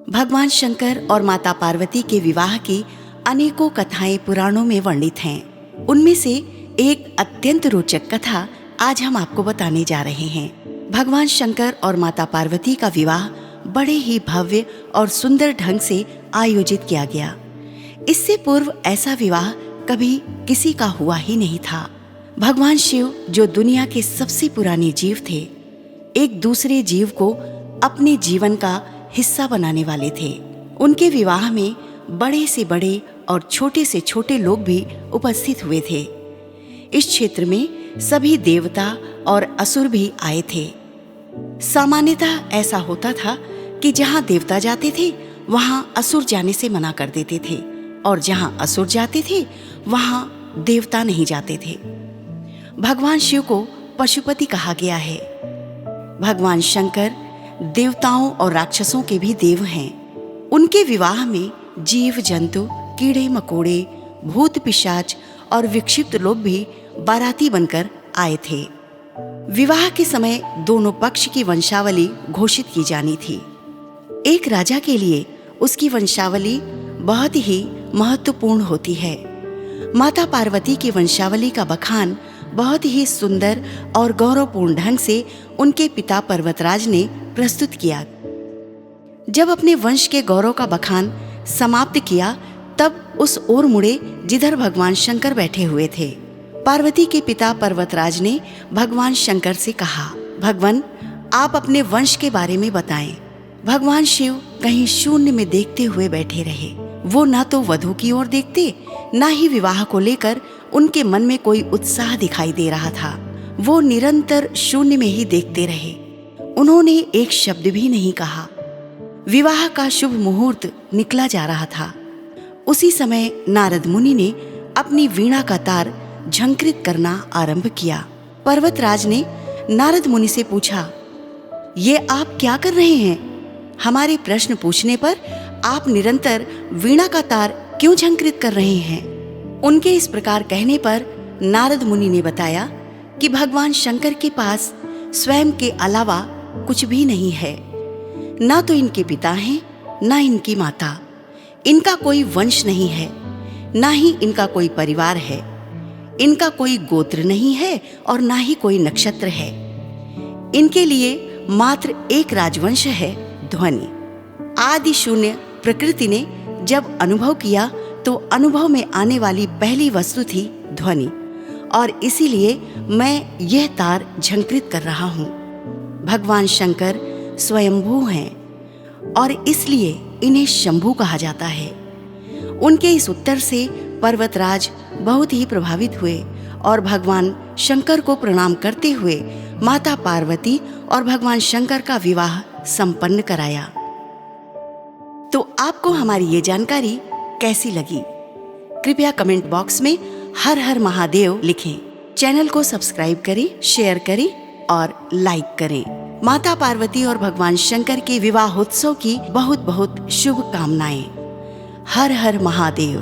भगवान शंकर और माता पार्वती के विवाह की अनेकों कथाएं पुराणों में वर्णित हैं। उनमें से एक अत्यंत रोचक कथा आज हम आपको बताने जा रहे हैं। भगवान शंकर और माता पार्वती का विवाह बड़े ही भव्य और सुंदर ढंग से आयोजित किया गया। इससे पूर्व ऐसा विवाह कभी किसी का हुआ ही नहीं था। भगवान शिव, जो दुनिया के सबसे पुराने जीव थे, एक दूसरे जीव को अपने जीवन का हिस्सा बनाने वाले थे। उनके विवाह में बड़े से बड़े और छोटे से छोटे लोग भी उपस्थित हुए थे। इस क्षेत्र में सभी देवता और असुर भी आए थे। सामान्यतः ऐसा होता था कि जहाँ देवता जाते थे वहाँ असुर जाने से मना कर देते थे, और जहाँ असुर जाते थे वहाँ देवता नहीं जाते थे। भगवान शिव को पशुपति कहा गया है। भगवान शंकर देवताओं और राक्षसों के भी देव हैं। उनके विवाह में जीव जंतु, कीड़े मकोड़े, भूत पिशाच और विक्षिप्त लोग भी बाराती बनकर आए थे। विवाह के समय दोनों पक्ष की वंशावली घोषित की जानी थी। एक राजा के लिए उसकी वंशावली बहुत ही महत्वपूर्ण होती है। माता पार्वती की वंशावली का बखान बहुत ही सुंदर और गौरवपूर्ण ढंग से उनके पिता पर्वतराज ने प्रस्तुत किया। जब अपने वंश के गौरव का बखान समाप्त किया, तब उस ओर मुड़े जिधर भगवान शंकर बैठे हुए थे। पार्वती के पिता पर्वतराज ने भगवान शंकर से कहा, भगवान, आप अपने वंश के बारे में बताएं। भगवान शिव कहीं शून्य में देखते हुए बैठे रहे। वो ना तो वधू की ओर देखते, ना ही विवाह को लेकर उनके मन में कोई उत्साह दिखाई दे रहा था। वो निरंतर शून्य में ही देखते रहे। उन्होंने एक शब्द भी नहीं कहा। विवाह का शुभ मुहूर्त निकला जा रहा था। उसी समय नारद मुनि ने अपनी वीणा का तार झंकृत करना आरंभ किया। पर्वतराज ने नारद मुनि से पूछा, ये आप क्या कर रहे हैं? हमारे प्रश्न पूछने पर आप निरंतर वीणा का तार क्यों झंकृत कर रहे हैं? उनके इस प्रकार कहने पर नारद मुनि ने बताया कि भगवान शंकर के पास स्वयं के अलावा कुछ भी नहीं है। ना तो इनके पिता हैं, ना इनकी माता। इनका कोई वंश नहीं है, ना ही इनका कोई परिवार है। इनका कोई गोत्र नहीं है और ना ही कोई नक्षत्र है। इनके लिए मात्र एक राजवंश है, ध्वनि। आदि शून्य प्रकृति ने जब अनुभव किया तो अनुभव में आने वाली पहली वस्तु थी ध्वनि, और इसीलिए मैं यह तार झंकृत कर रहा हूँ। भगवान शंकर स्वयंभू हैं और इसलिए इन्हें शंभू कहा जाता है। उनके इस उत्तर से पर्वतराज बहुत ही प्रभावित हुए और भगवान शंकर को प्रणाम करते हुए माता पार्वती और भगवान शंकर का विवाह संपन्न कराया। तो आपको हमारी ये जानकारी कैसी लगी? कृपया कमेंट बॉक्स में हर हर महादेव लिखें। चैनल को सब्सक्राइब करें, शेयर करें और लाइक करें। माता पार्वती और भगवान शंकर के विवाहोत्सव की बहुत बहुत शुभकामनाएं। हर हर महादेव।